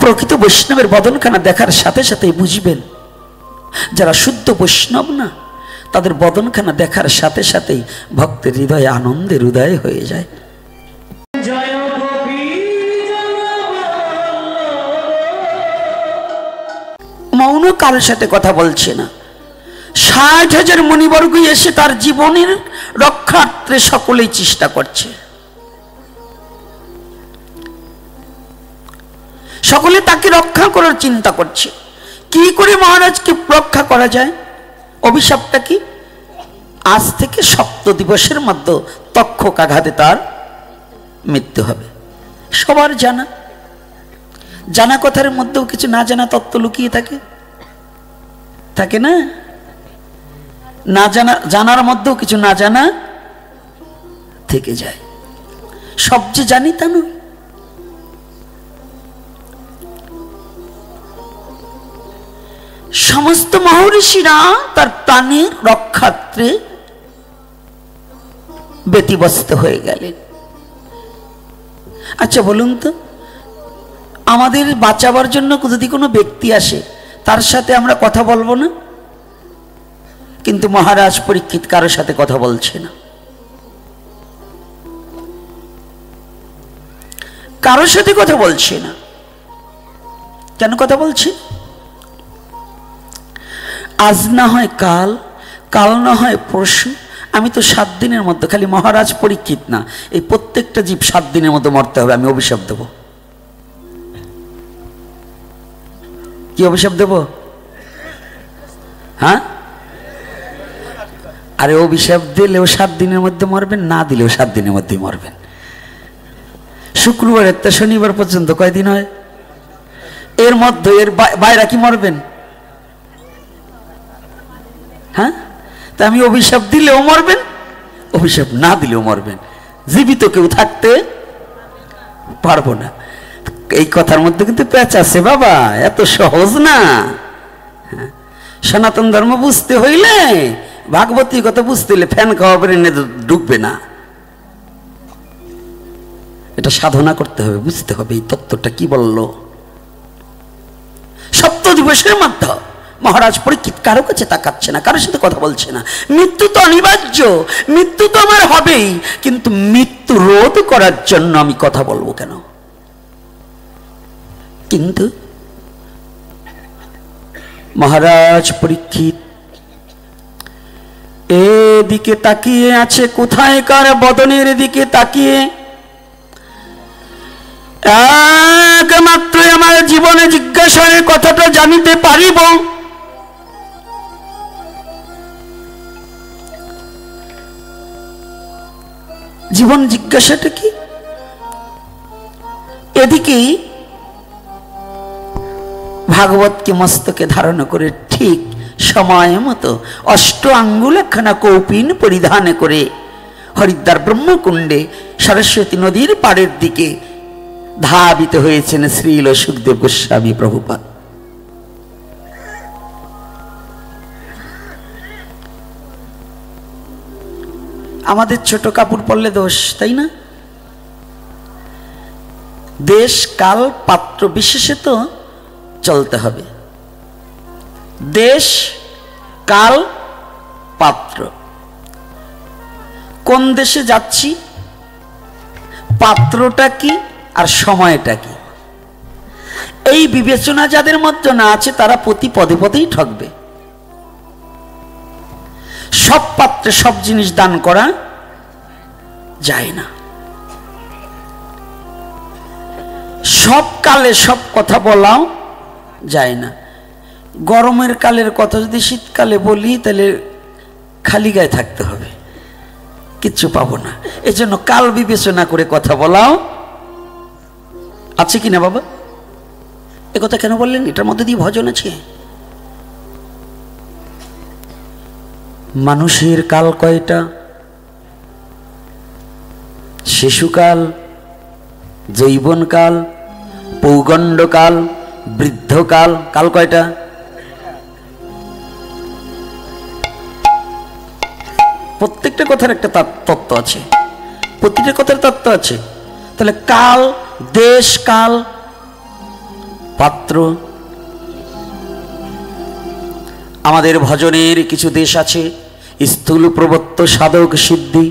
প্রকৃত বৈষ্ণবের বদনখানা দেখার সাথে সাথেই বুঝবেন যারা শুদ্ধ বৈষ্ণব না, তাদের বদনখানা দেখার সাথে সাথেই ভক্তের হৃদয়ে আনন্দের উদয় হয়ে যায়। মৌন কারোর সাথে কথা বলছে না। 60,000 মুনিবর্গ এসে তার জীবনের রক্ষার্থে সকলেই চেষ্টা করছে। সকলে তাকে রক্ষা করার চিন্তা করছে। কি করে মহারাজকে রক্ষা করা যায়? অভিশাপটা কি? আজ থেকে 7 দিবসের মধ্যে তক্ষকাঘাতে তার মৃত্যু হবে। সবার জানা, জানা কথার মধ্যেও কিছু না জানা তত্ত্ব লুকিয়ে থাকে, থাকে না? না জানা, জানার মধ্যেও কিছু না জানা থেকে যায়। সব যে জানি তা নয়। সমস্ত মহর্ষিরা তার প্রাণের রক্ষার্থে ব্যতিব্যস্ত হয়ে গেলেন। আচ্ছা বলুন তো, আমাদের বাঁচাবার জন্য যদি কোনো ব্যক্তি আসে, তার সাথে আমরা কথা বলবো না? কিন্তু মহারাজ পরীক্ষিত কারোর সাথে কথা বলছে না। কারোর সাথে কথা বলছে না। কেন কথা বলছে? আজ না হয় কাল, কাল না হয় পরশু, আমি তো 7 দিনের মধ্যে, খালি মহারাজ পরীক্ষিত না, এই প্রত্যেকটা জীব 7 দিনের মধ্যে মরতে হবে। আমি অভিশাপ দেব। কি অভিশাপ দেব? হ্যাঁ, আরে অভিশাপ দিলেও 7 দিনের মধ্যে মরবেন, না দিলেও 7 দিনের মধ্যেই মরবেন। শুক্রবার একটা শনিবার পর্যন্ত কয়দিন হয়? এর মধ্যে এর বাইরে কি মরবেন? হ্যাঁ, তা আমি অভিশাপ দিলেও মরবেন, অভিশাপ না দিলেও মরবেন। জীবিত কেউ থাকতে পারবো না। এই কথার মধ্যে কিন্তু প্যাচ আছে বাবা, এত সহজ না। সনাতন ধর্ম বুঝতে হইলে, ভাগবতী কথা বুঝতে হইলে ফ্যান খাওয়া ব্রেনে ঢুকবে না। এটা সাধনা করতে হবে, বুঝতে হবে এই তত্ত্বটা কি বললো। 7 দিবসের মধ্যে মহারাজ পরীক্ষিত কারো কাছে তাকাচ্ছে না, কারোর সাথে কথা বলছে না। মৃত্যু তো অনিবার্য, মৃত্যু তো আমার হবেই, কিন্তু মৃত্যু রোধ করার জন্য আমি কথা বলবো কেন? কিন্তু মহারাজ পরীক্ষিত এদিকে তাকিয়ে আছে, কোথায় কার বদনের দিকে তাকিয়ে। একমাত্র আমার জীবনে জিজ্ঞাসার কথাটা জানিতে পারিব, জীবন জিজ্ঞাসাটা কি? এদিকেই ভাগবতকে মস্তকে ধারণ করে ঠিক সময় মতো 8 আঙ্গুল একখানা কৌপিন পরিধান করে হরিদ্বার ব্রহ্মকুণ্ডে সরস্বতী নদীর পাড়ের দিকে ধাবিত হয়েছেন শ্রীল সুখদেব গোস্বামী প্রভুপাদ। আমাদের ছোট কাপড় পরলে দোষ, তাই না? দেশ কাল পাত্র বিশেষে তো চলতে হবে। দেশ কাল পাত্র, কোন দেশে যাচ্ছি, পাত্রটা কি আর সময়টা কি, এই বিবেচনা যাদের মধ্যে না আছে তারা প্রতি পদে পদেই ঠকবে। সব পাত্রে সব জিনিস দান করা যায় না, সব কালে সব কথা বলাও যায় না। গরমের কালের কথা যদি শীতকালে বলি তাহলে খালি গায়ে থাকতে হবে, কিচ্ছু পাবো না। এজন্য কাল বিবেচনা করে কথা বলাও আছে কিনা বাবা? একথা কেন বললেন? এটার মধ্যে দিয়ে ভজন আছে। মানুষের কাল কয়টা? শিশুকাল, যৌবনকাল, পৌগণ্ডকাল, বৃদ্ধকাল। কাল কয়টা? প্রত্যেকটা কথার একটা তত্ত্ব আছে, প্রতিটা কথার তত্ত্ব আছে। তাহলে কাল, দেশ কাল, পাত্র। আমাদের ভজনের কিছু দেশ আছে, স্থূল প্রবত্ত সাধক সিদ্ধি।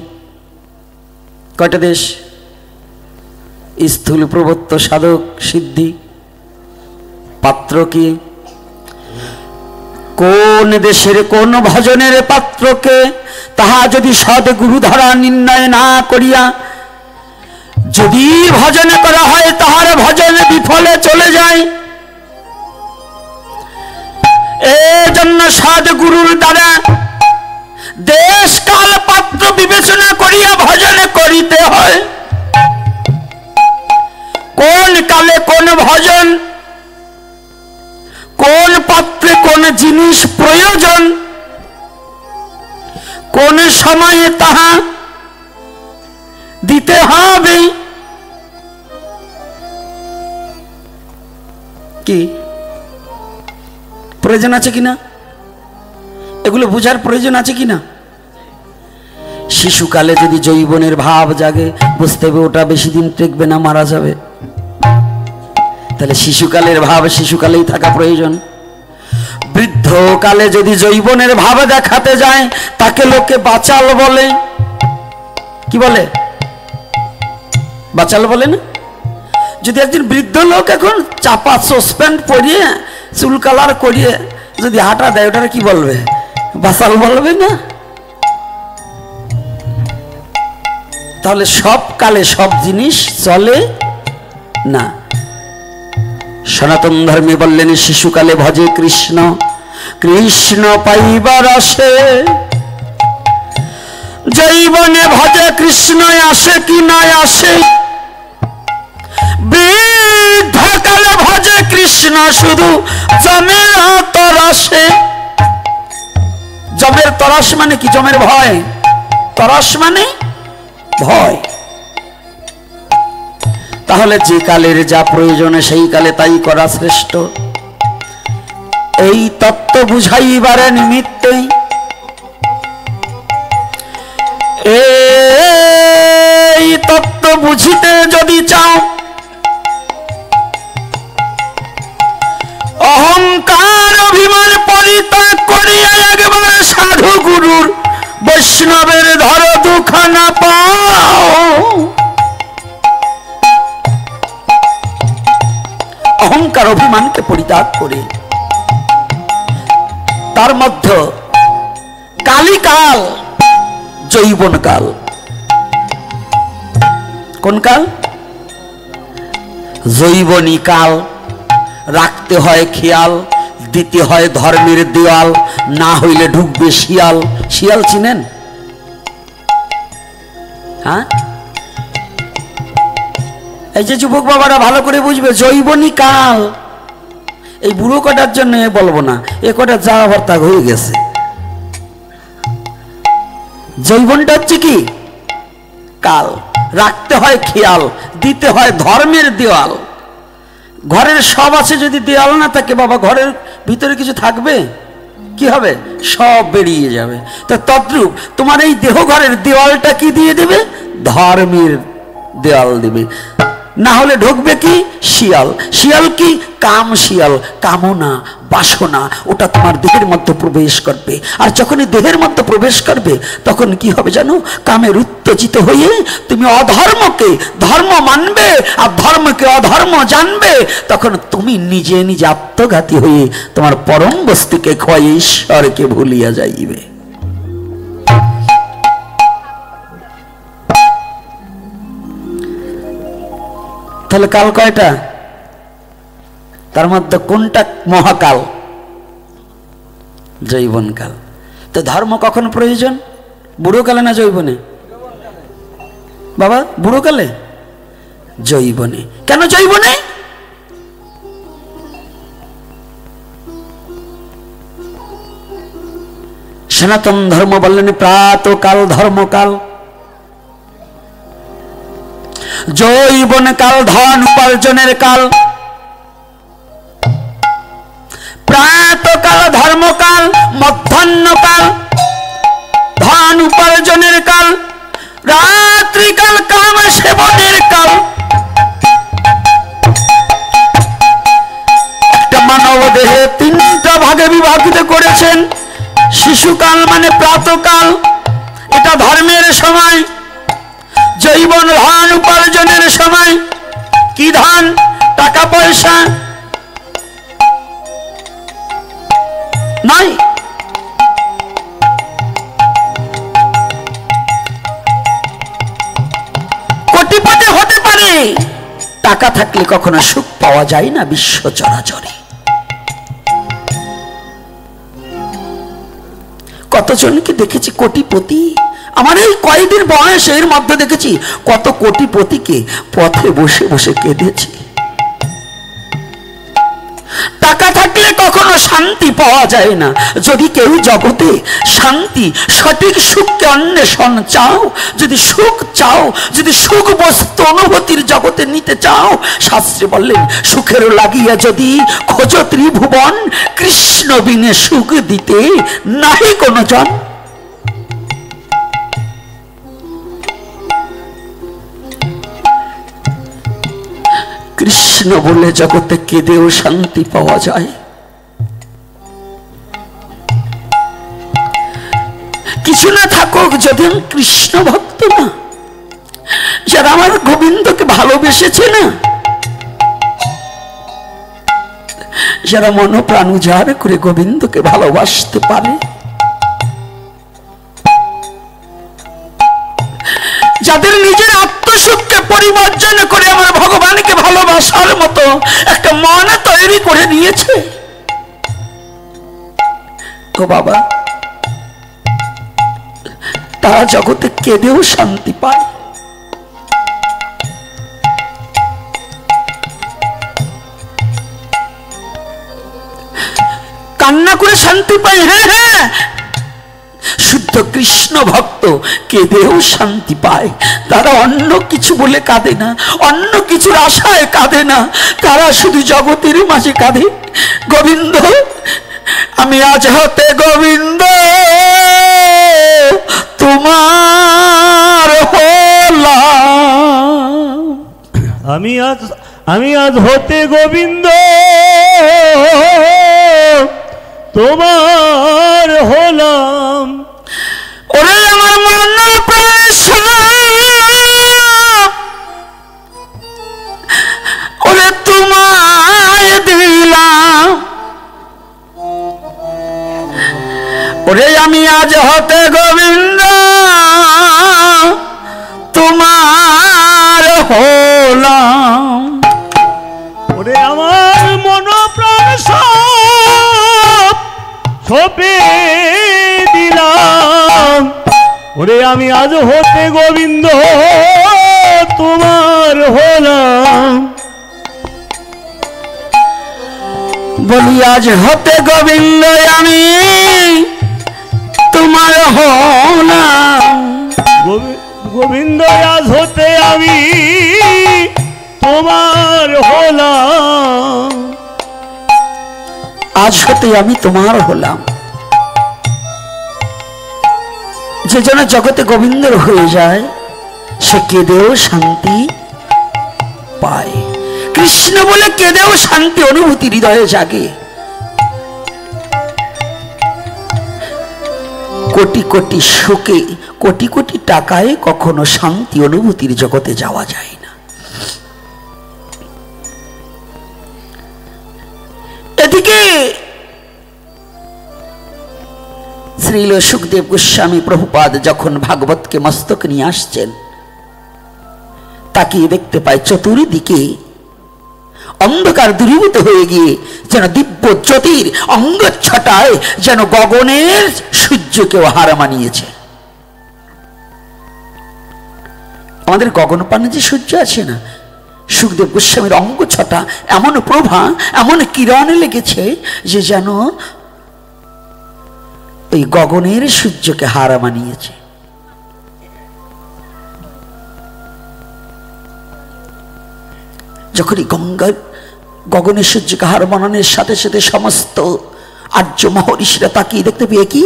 কয়টা দেশ? স্থূল প্রবত্ত সাধক সিদ্ধি। পাত্র কি? কোন দেশের কোন ভজনের পাত্রকে তাহা যদি সদ্গুরু দ্বারা নির্ণয় না করিয়া যদি ভজন করা হয়, তাহার ভজন বিফলে চলে যায়। এজন্য সদ্গুরুর দ্বারা দেশ কাল পাত্র বিবেচনা করিয়া ভজন করিতে হয়। কোন কালে কোন ভজন, কোন পাত্রে কোন জিনিস প্রয়োজন, কোন সময়ে তাহা দিতে হবে। কি প্রয়োজন আছে কিনা? এগুলো বোঝার প্রয়োজন আছে কিনা? শিশুকালে যদি যৌবনের ভাব জাগে, বুঝতে হবে ওটা বেশি দিন টেকবে না, মারা যাবে। তাহলে শিশুকালের ভাব শিশুকালেই থাকা প্রয়োজন। বৃদ্ধকালে যদি যৌবনের ভাব দেখাতে যায়, তাকে লোকে বাচাল বলে। কি বলে? বাচাল বলে না? যদি একজন বৃদ্ধ লোক এখন চাপা সসপেন্ড পরিয়ে চুল কালার করিয়ে যদি হাঁটা দেয়, ওটা কি বলবে? বাচাল বলবে না? তাহলে সব কালে সব জিনিস চলে না। সনাতন ধর্মে বললেন শিশুকালে ভজে কৃষ্ণ, কৃষ্ণ পাইবার আসে। যৌবনে ভজে কৃষ্ণ আসে কি না আসে। বৃদ্ধকালে ভজে কৃষ্ণ শুধু জমের তরাসে। জমের তরাস মানে কি? জমের ভয়। তরাস মানে ভয়। তাহলে যে কালের যা প্রয়োজনে সেই কালে তাই করা শ্রেষ্ঠ। এই তত্ত্ব বুঝাইবার নিমিত্তে এই তত্ত্ব বুঝিতে যদি চাও, অহংকার অভিমান পরিত্যাগ করিয়া একবার সাধু গুরুর বৈষ্ণবের ধর দুখানা পাও। অহংকার অভিমানকে পরিত্যাগ করে তার মধ্যে কালিকাল, যৌবন কাল। কোন কাল? যৌবনী কাল। রাখতে হয় খেয়াল, দিতে হয় ধর্মের দেওয়াল, না হইলে ঢুকবে শিয়াল। শিয়াল চিনেন? হ্যাঁ, এই যে যুবক বাবারা ভালো করে বুঝবে, যৌবনী কাল। এই বুড়ো কটার জন্য বলবো না, এ কটা যাওয়া ভর্তা হয়ে গেছে। যৌবনটা হচ্ছে কি? কাল। রাখতে হয় খেয়াল, দিতে হয় ধর্মের দেওয়াল। ঘরের সব আছে, যদি দেওয়াল না থাকে বাবা, ঘরের ভিতরে কিছু থাকবে? কি হবে? সব বেরিয়ে যাবে। তো তদ্রূপ তোমার এই দেহ ঘরের দেওয়ালটা কি দিয়ে দেবে? ধর্মের দেওয়াল দিবে। না হলে ঢুকবে কি? শিয়াল। শিয়াল কি? কাম শিয়াল, কামনা বাসনা, ওটা তোমার দেহের মধ্যে প্রবেশ করবে। আর যখনই দেহের মধ্যে প্রবেশ করবে, তখন কি হবে জানো? কামের উত্তেজিত হয়ে তুমি অধর্মকে ধর্ম মানবে, আর ধর্মকে অধর্ম জানবে। তখন তুমি নিজে নিজে আত্মঘাতী হয়ে তোমার পরম বস্তুকে ক্ষয়ে ঈশ্বরকে ভুলিয়া যাইবে। তাহলে কাল কয়টা? তার মধ্যে কোনটা মহাকাল? যৌবন কাল। তো ধর্ম কখন প্রয়োজন? বুড়ো কালে না যৌবনে? বাবা, বুড়ো কালে? যৌবনে। কেন যৌবনে? সনাতন ধর্ম বললেন প্রাতকাল ধর্মকাল। যৌবন কাল ধন উপার্জনের কাল, প্রাতকাল ধর্মকাল, মধ্যাহ্নকাল ধন উপার্জনের কাল, রাত্রিকাল কাম সেবনের কাল। বিবাহিত করেছেন। শিশুকাল মানে প্রাতকাল, এটা ধর্মের সময়, জৈবন ধান উপার্জনের সময়। কি ধান? টাকা পয়সা নয়। কোটিপতি হতে পারে, টাকা থাকলে কখনো সুখ পাওয়া যায় না বিশ্ব চরাচরে। কতজনকে দেখেছি কোটিপতি, আমার এই কয়েকদিন বয়সের মধ্যে দেখেছি কত কোটিপতিকে পথে বসে বসে কেঁদেছি। টাকা থাকলে কখনো শান্তি পাওয়া যায় না। যদি কেউ জগতে শান্তি, সঠিক সুখকে অন্বেষণ চাও, যদি সুখ চাও, যদি সুখ বস্তু অনুভূতির জগতে নিতে চাও, শাস্ত্রে বললেন সুখের লাগিয়া যদি খোঁজ ত্রিভুবন, কৃষ্ণ বিনে সুখ দিতে নাহি কোনো জন। কৃষ্ণ বলে জগতে কেঁদেও শান্তি পাওয়া যায়। কিছু না থাকুক, যদি আমি কৃষ্ণ ভক্ত না, যারা আমার গোবিন্দকে ভালোবেসেছে না, যারা মন প্রাণ উজাড় করে গোবিন্দকে ভালোবাসতে পারে, যাদের নিজের আত্মসুখকে পরিবর্জন করে আমার ভগবানকে ভালোবাসার মতো একটা মন তৈরি করে নিয়েছে, ও বাবা, তারা জগতে কেঁদেও শান্তি পায়। কান্না করে শান্তি পায়। হ্যাঁ হ্যাঁ, শুদ্ধ কৃষ্ণ ভক্ত কেঁদেও শান্তি পায়। তারা অন্য কিছু বলে কাঁদে না, অন্য কিছুর আশায় কাঁদে না, তারা শুধু জগতের মাঝে কাঁদে। গোবিন্দ, আমি আজ হতে গোবিন্দ তোমার হলাম। আমি আজ হতে গোবিন্দ তোমার হলাম। ওরে আমার মন প্রাণ, ওরে তোমায় দিলাম। ওরে আমি আজ হতে গোবিন্দ তোমার হলাম। ওরে আমার মন প্রাণ সব সপে দিলাম। ওরে আমি আজ হতে গোবিন্দ তোমার হলাম। বলি আজ হতে গোবিন্দ আমি তোমার হলাম। গোবিন্দ আজ হতে আমি তোমার হলাম। আজ হতে আমি তোমার হলাম। যে যেন জগতে গোবিন্দর হয়ে যায়, সে কেঁদেও শান্তি পায়। কৃষ্ণ বলে কেঁদেও শান্তি অনুভূতি হৃদয়ে জাগে। কোটি কোটি সুখে, কোটি কোটি টাকায় কখনো শান্তি অনুভূতির জগতে যাওয়া যায় না। এদিকে শ্রীল সুখদেব গোস্বামী প্রভুপাদ যখন ভাগবতকে মস্তক নিয়ে আসছেন, তাকিয়ে দেখতে পায় চতুর্দিকে অন্ধকার দূরীভূত হয়ে গিয়ে যেন দিব্য জ্যোতির অঙ্গচ্ছটায় যেন গগনের সূর্যকেও হার মানিয়েছে। আমাদের গগনপানে যে সূর্য আছে না, সুখদেব গোস্বামীর অঙ্গচ্ছটা এমন প্রভা, এমন কিরণে লেগেছে যে যেন ওই গগনের সূর্যকে হার মানিয়েছে। যখনই গঙ্গার গগনের সূর্যকে হার মানানোর সাথে সাথে সমস্ত আর্য মহর্ষিরা তাকিয়ে দেখতে পেয়ে কি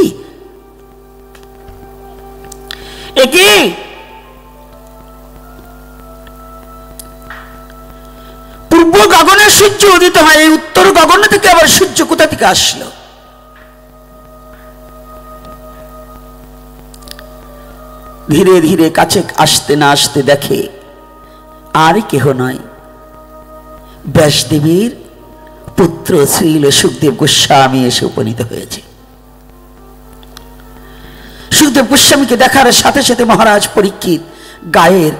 পূর্ব গগনের সূর্য উদিত হয়, এই উত্তর গগন থেকে আবার সূর্য কোথা থেকে আসলো? ধীরে ধীরে কাছে আসতে না আসতে দেখে আর কেহ নয়, ব্যাসদেবীর পুত্র শ্রীল সুখদেব গোস্বামী এসে উপনীত হয়েছে। সুখদেব গোস্বামীকে দেখার সাথে সাথে মহারাজ পরীক্ষিত গায়ের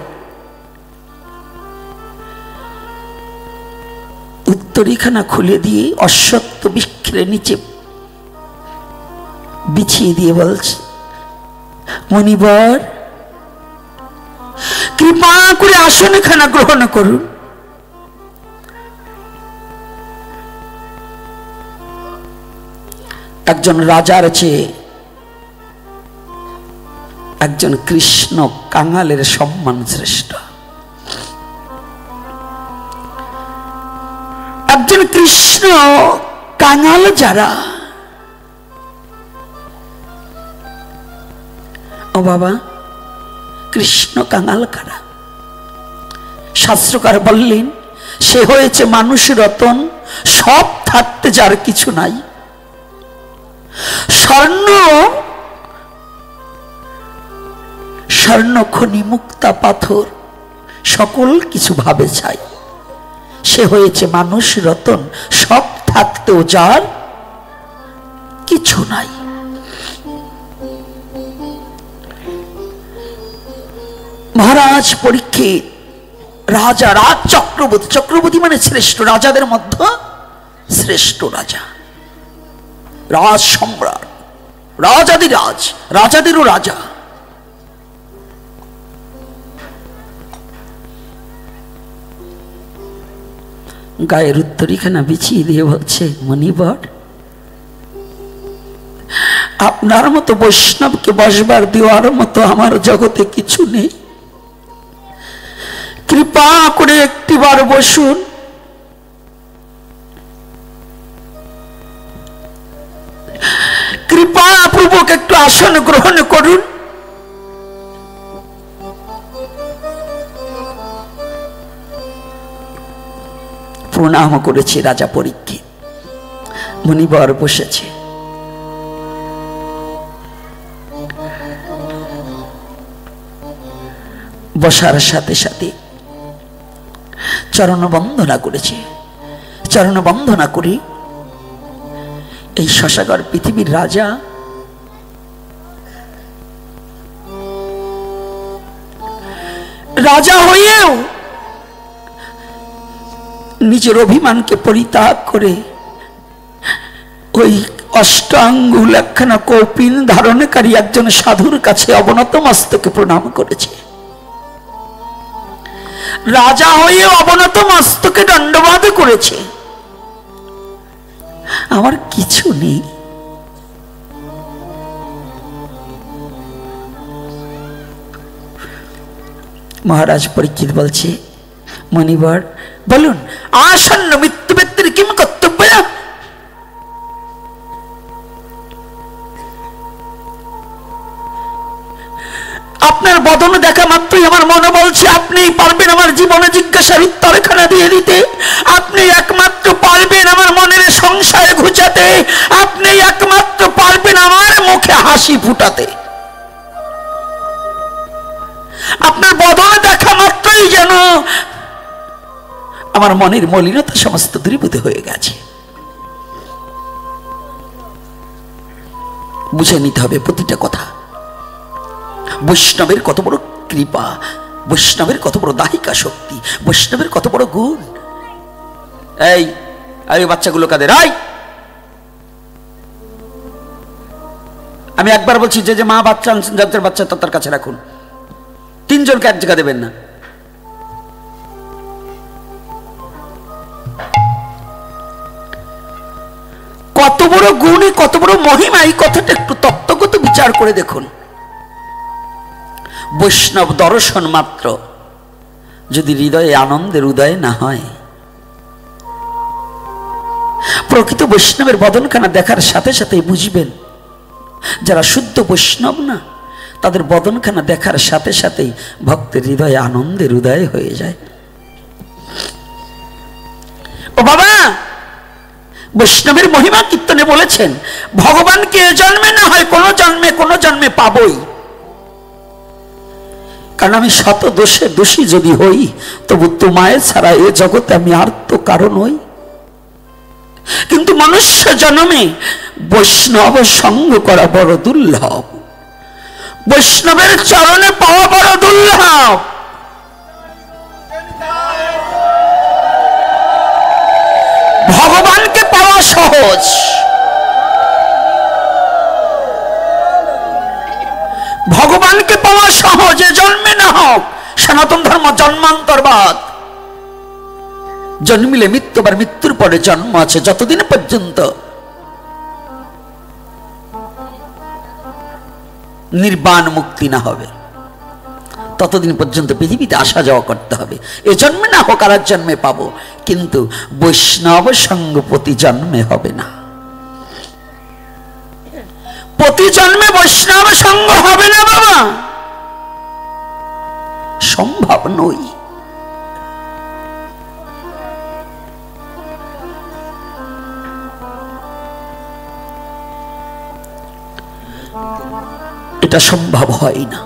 উত্তরীখানা খুলে দিয়ে অশ্বত্থ বৃক্ষের নিচে বিছিয়ে দিয়ে বলছে, মণিবর কৃপা করে আসনখানা গ্রহণ করুন। একজন রাজার চেয়ে একজন কৃষ্ণ কাঙালের সম্মান শ্রেষ্ঠ। একজন কৃষ্ণ কাঙাল যারা, ও বাবা কৃষ্ণ কাঙাল কারা? শাস্ত্রকার বললেন, সে হয়েছে মানুষ রতন, সব থাকতে যার কিছু নাই। স্বর্ণ খনি মুক্তা পাথর সকল কিছু ভাবে চাই। সে হয়েছে মানুষ রতন, সব থাকতেও যার কিছু নাই। মহারাজ পরীক্ষিত রাজা, রাজ চক্রবর্তী, চক্রবর্তী মানে শ্রেষ্ঠ, রাজাদের মধ্যে শ্রেষ্ঠ রাজা, রাজ সম্রাট, রাজাদিরাজ, রাজাদেরও রাজা। গায়ের উত্তরীখানা বিছিয়ে দিয়ে বলছে, মণিবর আপনার মতো বৈষ্ণবকে বসবার দেওয়ার মতো আমার জগতে কিছু নেই। কৃপা করে একটিবার বসুন। কৃপা পূর্বক একটু আসন গ্রহণ করুন। প্রণাম করেছে রাজা পরীক্ষিত। মুনিবর বসেছে। বসার সাথে সাথে চরণ বন্দনা করেছে। চরণ বন্দনা করে এই শশাগর পৃথিবীর রাজা রাজা হয়েও নিজের অভিমানকে পরিত্যাগ করে ওই অষ্টাঙ্গুল একখানা কৌপিন ধারণকারী একজন সাধুর কাছে অবনত মস্তকে প্রণাম করেছে। রাজা হয়ে অবনত মস্তকে দণ্ডবাদ করেছে। আমার কিছু নেই, মহারাজ পরীক্ষিত বলছে, মণিবর বলুন, আসন্ন মৃত্যু ব্যক্তির কিম কর্তব্য? আপনার বদন দেখা মাত্রই আমার মনে বলছে আপনি পারবেন আমার জীবনে জিজ্ঞাসার উত্তরখানা দিয়ে দিতে। আপনি একমাত্র পারবেন আমার মনের সংশয় ঘুচাতে। আপনি একমাত্র পারবেন আমার মুখে হাসি ফুটাতে। আপনার বদন দেখা মাত্রই যেন আমার মনের মলিনতা সমস্ত দূরীভূত হয়ে গেছে। বুঝে নিতে হবে প্রতিটা কথা। বৈষ্ণবের কত বড় কৃপা, বৈষ্ণবের কত বড় দাহিকা শক্তি, বৈষ্ণবের কত বড় গুণ। এই এই বাচ্চাগুলো কাদের? আমি একবার বলছি, যে মা বাচ্চা যাদের বাচ্চা তার কাছে রাখুন। তিনজনকে এক জায়গা দেবেন না। কত বড় গুণে, কত বড় মহিমা, এই কথাটা একটু তত্ত্বগত বিচার করে দেখুন। বৈষ্ণব দর্শন মাত্র যদি হৃদয়ে আনন্দের উদয় না হয়, প্রকৃত বৈষ্ণবের বদনখানা দেখার সাথে সাথে বুঝবেন যারা শুদ্ধ বৈষ্ণব না, তাদের বদনখানা দেখার সাথে সাথেই ভক্তের হৃদয়ে আনন্দের উদয় হয়ে যায়। ও বাবা, বৈষ্ণবের মহিমা কীর্তনে বলেছেন, ভগবানকে এ জন্মে না হয় কোন জন্মে পাবই। কারণ আমি শত দোষে দোষী যদি হই, তবু তোমায় ছাড়া এ জগতে আমি আর তো কারণ হই। কিন্তু মনুষ্য জন্মে বৈষ্ণব সঙ্গ করা বড় দুর্লভ, বৈষ্ণবের চরণে পাওয়া বড় দুর্লভ। ভগবানকে পাওয়া সহজ, ভগবানকে পাওয়া সহজ, এ জন্মে না হোক। সনাতন ধর্ম জন্মান্তরবাদ, জন্মিলে মৃত্যু, আবার মৃত্যুর পরে জন্ম আছে। যতদিন পর্যন্ত নির্বাণ মুক্তি না হবে, ততদিন পর্যন্ত পৃথিবীতে আসা যাওয়া করতে হবে। এ জন্মে না হোক আর জন্মে পাবো, কিন্তু বৈষ্ণব সঙ্গ প্রতি জন্মে হবে না। প্রতি জন্মে বৈষ্ণব সঙ্গ হবে না বাবা, সম্ভব নই। এটা সম্ভব হয় না।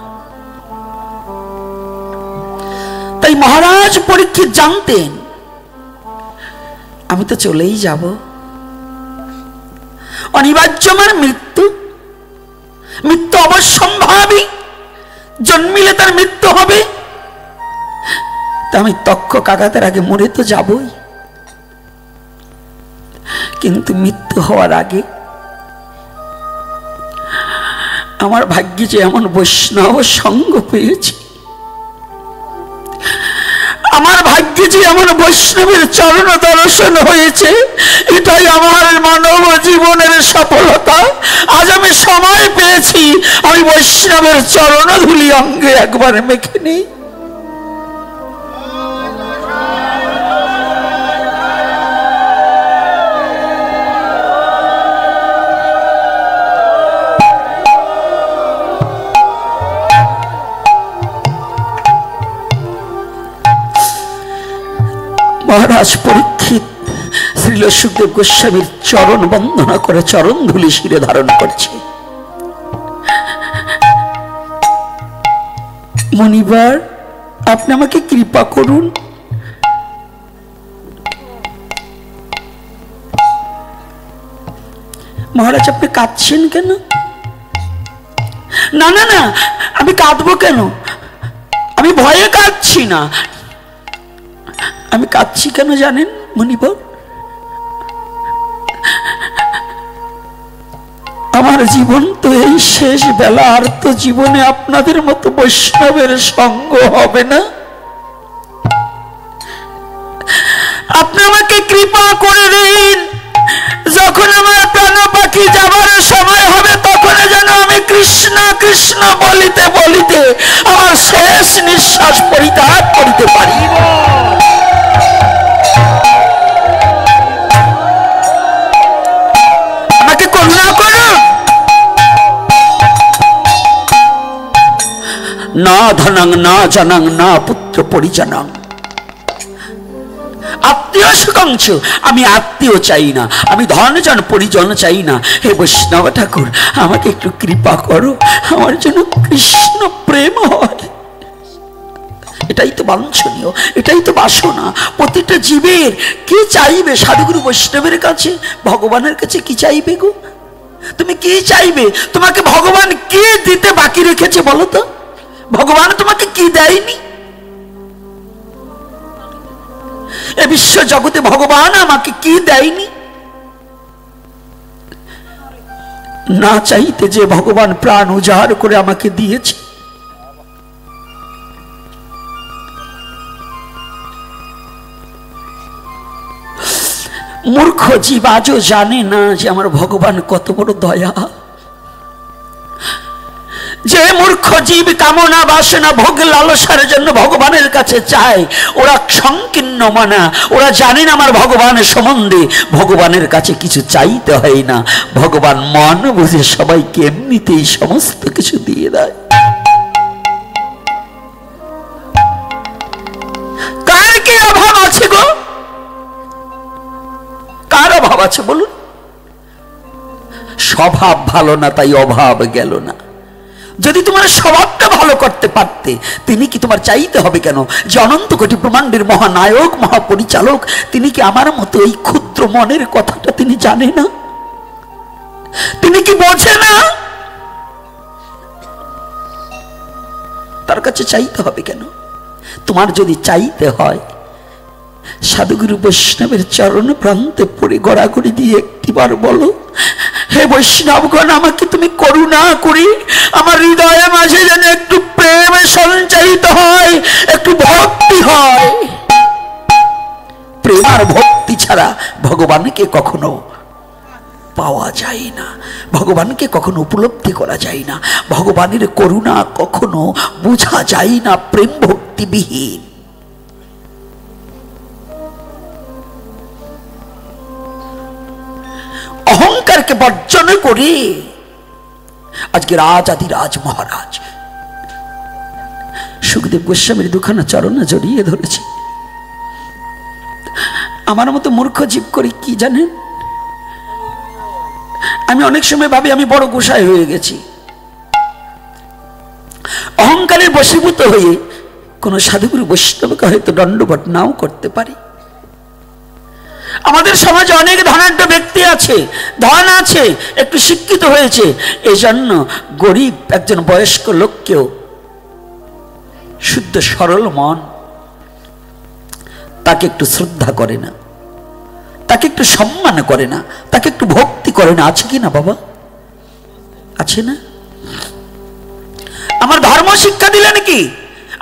তাই মহারাজ পরীক্ষিত জানতেন আমি তো চলেই যাব, অনিবার্য আমার মৃত্যু, মৃত্যু অবশ্যম্ভাবী, জন্মিলে তার মৃত্যু হবে। তা আমি তক্ষক আঘাতের আগে মরে তো যাবই, কিন্তু মৃত্যু হওয়ার আগে আমার ভাগ্যে যে এমন বৈষ্ণব সঙ্গ পেয়েছি, আমার ভাগ্যে যে এমন বৈষ্ণবের চরণ দর্শন হয়েছে, এটাই আমার মানব জীবনের সফলতা। আজ আমি সময় পেয়েছি, আমি বৈষ্ণবের চরণ ধুলি অঙ্গে একবার মেখে নিই। মহারাজ পরীক্ষিত শ্রীল সুখদেব গোস্বামীর চরণ বন্দনা করে চরণ ধুলি শিরে ধারণ করছে। মনিবার, আপনি আমাকে কৃপা করুন, মহারাজ আপনি কাঁদছেন কেন? না না না, আমি কাঁদবো কেন? আমি ভয়ে কাঁদছি না। আমি কাঁদছি কেন জানেন মনিবর? আমার জীবন তো এই শেষ বেলা, আর তো জীবনে আপনাদের মতো বৈষ্ণবের সঙ্গ হবে না। আপনি আমাকে কৃপা করে দিন, যখন আমার প্রাণ পাখি যাবার সময় হবে, তখন যেন আমি কৃষ্ণ কৃষ্ণ বলিতে বলিতে আমার শেষ নিঃশ্বাস পরিত্যাগ করিতে পারি। আমাকে করুণা করুন। না ধনং না জনং না পুত্র পরিজনং, আত্মীয় সুকাংশ, আমি আত্মীয় চাই না, আমি ধনজন পরিজন চাই না। হে বৈষ্ণব ঠাকুর, আমাকে একটু কৃপা করো, আমার জন্য কৃষ্ণ প্রেম হয়। এটাই তো বাঞ্ছনীয়, এটাই তো বাসনা প্রতিটা জীবের। কি চাইবে সাধুগুরু বৈষ্ণবের কাছে, ভগবানের কাছে কি চাইবে গো? তুমি কি চাইবে? তোমাকে ভগবান কি দিতে বাকি রেখেছে বলো তো? ভগবান তোমাকে কি দেয়নি? এ বিশ্ব জগতে ভগবান আমাকে কি দেয়নি? না চাইতে যে ভগবান প্রাণ উজাড় করে আমাকে দিয়েছে। মূর্খ জীব আজও জানে না যে আমার ভগবান কত বড় দয়া। যে মূর্খ জীব কামনা বাসনা ভোগ লালসার জন্য ভগবানের কাছে চায়, ওরা সংকীর্ণ মানা, ওরা জানে না আমার ভগবানের সম্বন্ধে ভগবানের কাছে কিছু চাইতে হয় না। ভগবান মন বুঝে সবাইকে এমনিতেই সমস্ত কিছু দিয়ে দেয়। কার কি অভাব আছে গো? কার অভাব আছে বলুন? স্বভাব ভালো না তাই অভাব গেল না, যদি তোমার স্বভাবটা ভালো করতে পারতে, তিনি কি তোমার চাইতে হবে কেন যে অনন্ত কোটি ব্রহ্মাণ্ডের মহানায়ক মহাপরিচালক, তিনি কি আমার মতো এই ক্ষুদ্র মনের কথাটা তিনি জানে না? তিনি কি বোঝে না? তার কাছে চাইতে হবে কেন? তোমার যদি চাইতে হয়, সাধুগুরু বৈষ্ণবের চরণ প্রান্তে পড়ে গড়াগড়ি দিয়ে একটিবার বলো, হে বৈষ্ণবগণ, আমাকে তুমি করুণা করি, আমার হৃদয়ের মাঝে যেন একটু প্রেম সঞ্চারিত হয়, একটু ভক্তি হয়। প্রেম আর ভক্তি ছাড়া ভগবানকে কখনো পাওয়া যায় না, ভগবানকে কখনো উপলব্ধি করা যায় না, ভগবানের করুণা কখনো বোঝা যায় না প্রেম ভক্তিবিহীন। অহংকারকে বর্জন করে আজকে রাজাধিরাজ মহারাজ সুখদেব গোস্বামীর দুখানা চরণে জড়িয়ে ধরেছে। আমার মতো মূর্খ জীব করি কি জানেন? আমি অনেক সময় ভাবি আমি বড় গোসাই হয়ে গেছি। অহংকারের বশীভূত হয়ে কোন সাধুগুরু বৈষ্ণবকে হয়তো দণ্ডবট নাও করতে পারি। আমাদের সমাজে অনেক ধনাঢ্য ব্যক্তি আছে, ধন আছে, একটু শিক্ষিত হয়েছে, এই জন্য গরিব একজন বয়স্ক লোককেও শুদ্ধ সরল মন তাকে একটু শ্রদ্ধা করে না, তাকে একটু সম্মান করে না, তাকে একটু ভক্তি করে না। আছে কি না বাবা? আছে না? আমার ধর্ম শিক্ষা দিলেন কি?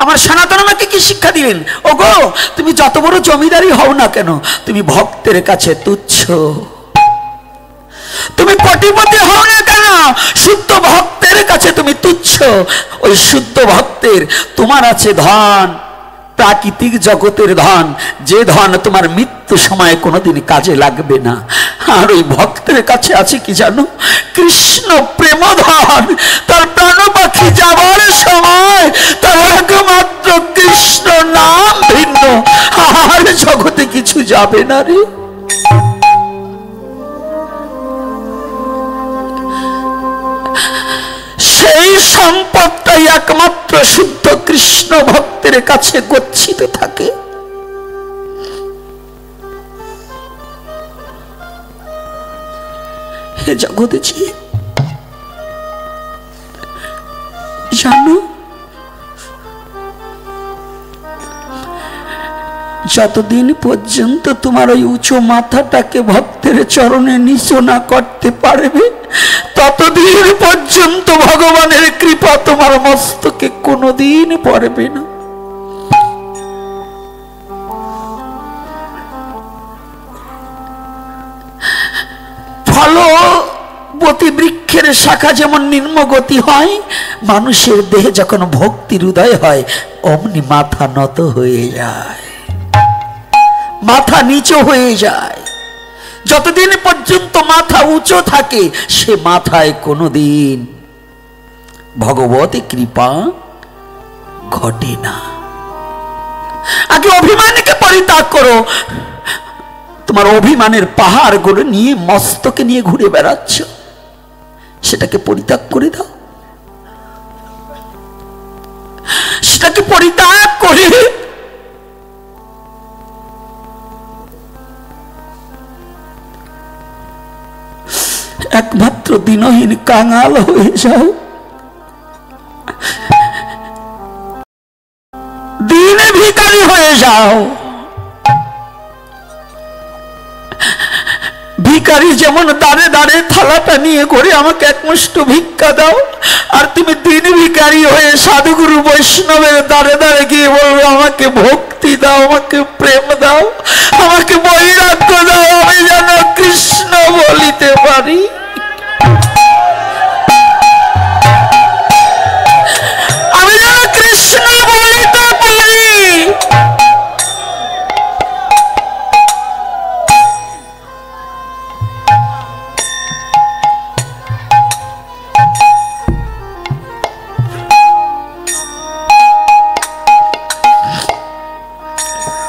আমার সনাতন মাকে কি শিক্ষা দিলেন? ওগো, তুমি যত বড় জমিদারি হও না কেন, তুমি ভক্তের কাছে তুচ্ছ। তুমি কোটিপতি হও না কেন, শুদ্ধ ভক্তের কাছে তুমি তুচ্ছ। ওই শুদ্ধ ভক্তের তোমার আছে ধন, প্রাকৃতিক জগতের ধন, যে ধন তোমার মৃত্যু সময় কোনোদিন কাজে লাগবে না। আর ওই ভক্তের কাছে আছে কি জানো? কৃষ্ণ প্রেম ধন। তার প্রাণ পাখি যাবার সময় তার একমাত্র কৃষ্ণ নাম ভিন্ন, আর জগতে কিছু যাবে না রে। সেই সম্পদটাই একমাত্র শুদ্ধ কৃষ্ণ ভক্তের কাছে গচ্ছিত থাকে। হে জগতে জানো, যতদিন পর্যন্ত তোমার ওই উঁচু মাথাটাকে ভক্তের চরণে নিচু না করতে পারবে, ততদিন পর্যন্ত ভগবানের কৃপা তোমার মস্তকে কোনোদিন পড়বে না। ফলবতী বৃক্ষের শাখা যেমন নিম্নগতি হয়, মানুষের দেহে যখন ভক্তির উদয় হয় অমনি মাথা নত হয়ে যায়, মাথা নিচু হয়ে যায়। যতদিন পর্যন্ত মাথা উঁচু থাকে সে মাথায় কোনোদিন ভগবতী কৃপা ঘটে না। আগে অভিমানকে পরিত্যাগ করো। তোমার অভিমানের পাহাড় গুলো নিয়ে মস্তকে নিয়ে ঘুরে বেড়াচ্ছ, সেটাকে পরিত্যাগ করে দাও। সেটাকে পরিত্যাগ করে একমাত্র দিনহীন কাঙাল হয়ে যাও, দিনে ভিখারি হয়ে যাও। ভিখারি যেমন দাঁড়ে দাঁড়ে থালাটা নিয়ে ঘুরে আমাকে এক মুষ্ঠ ভিক্ষা দাও, আর তুমি দিন ভিখারি হয়ে সাধুগুরু বৈষ্ণবের দাঁড়ে দাঁড়ে গিয়ে বলবে আমাকে ভক্তি দাও, আমাকে প্রেম দাও, আমাকে বৈরাগ্য দাও, আমি যেন কৃষ্ণ বলিতে পারি। আমি যেন কৃষ্ণ বলিতে পারি।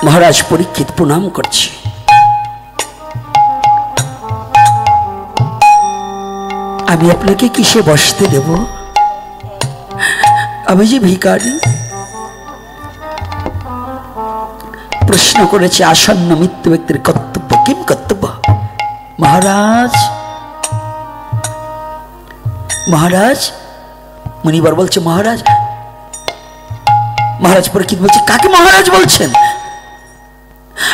মহারাজ পরীক্ষিত প্রণাম করছি। আমি আপনাকে কিসে বসতে দেব? আমি যে ভিখারি। প্রশ্ন করেছে আসন্ন মৃত্যু ব্যক্তির কর্তব্য, কিম কর্তব্য? মহারাজ, মহারাজ। মুনিবর বলছে মহারাজ। মহারাজ পরীক্ষিত বলছে কাকে মহারাজ বলছেন?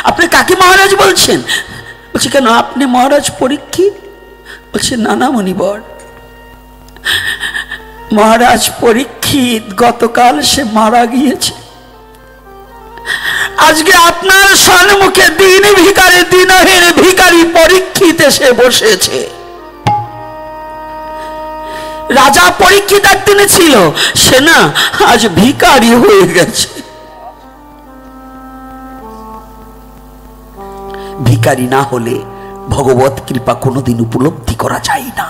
আপনি কাকে মহারাজ বলছেন? বলছে কেন আপনি মহারাজ পরীক্ষিত? বলছে না না মুনিবর, মহারাজ পরীক্ষিত গতকাল সে মারা গিয়েছে। আজকে আপনার সম্মুখে দিন ভিখারি, দিনহীন ভিখারি পরীক্ষিত এসে বসেছে। রাজা পরীক্ষিত একদিনে ছিল, সে না আজ ভিখারি হয়ে গেছে। ভিখারি না হলে ভগবত কৃপা কোনোদিন উপলব্ধি করা যায় না।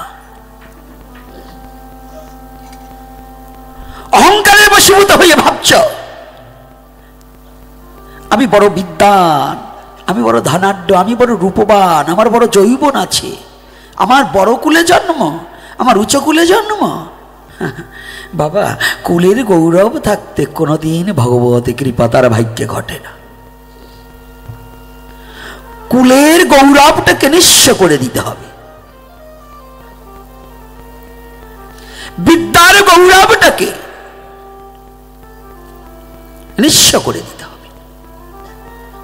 অহংকারের বশীভূত হয়ে ভাবছ আমি বড় বিদ্বান, আমি বড় ধনাঢ্য, আমি বড় রূপবান, আমার বড় যৌবন আছে, আমার বড় কুলে জন্ম, আমার উচ্চ কুলে জন্ম। বাবা, কুলের গৌরব থাকতে কোনোদিন ভগবত কৃপা তার ভাগ্যে ঘটে না। কুলের গৌরবটাকে নিঃস্ব করে দিতে হবে, বিদ্যার গৌরবটাকে নিঃস্ব করে দিতে হবে।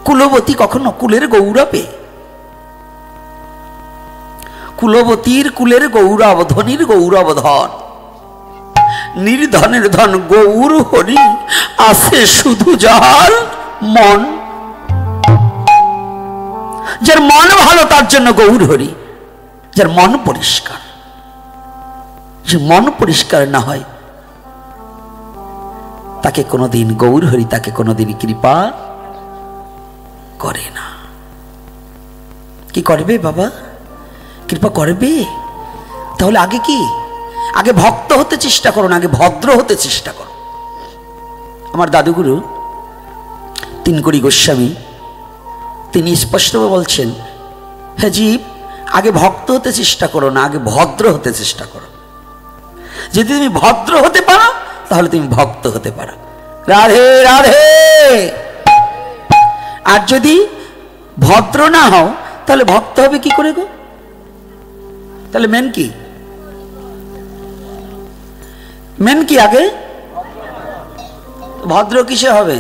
কুলবতী কখনো কুলের গৌরবে, কুলবতীর কুলের গৌরব, ধনির গৌরব ধন, নির্ধনের ধন গৌর হরি আছে শুধু যার মন। যার মন ভালো তার জন্য গৌর হরি, যার মন পরিষ্কার। যে মন পরিষ্কার না হয় তাকে কোনোদিন গৌর হরি, তাকে কোনোদিন কৃপা করে না। কি করবে বাবা? কৃপা করবে? তাহলে আগে কি? আগে ভক্ত হতে চেষ্টা করো না, আগে ভদ্র হতে চেষ্টা করো। আমার দাদুগুরু তিনকড়ি গোস্বামী তিনি স্পষ্টভাবে বলছেন, হ্যাঁ জীব, আগে ভক্ত হতে চেষ্টা করো না, আগে ভদ্র হতে চেষ্টা করো। যদি তুমি ভদ্র হতে পারো তাহলে তুমি ভক্ত হতে পারো। রাধে রাধে। আর যদি ভদ্র না হও তাহলে ভক্ত হবে কি করে গো? তাহলে মেন কি? মেন কি? আগে ভদ্র কিসে হবে?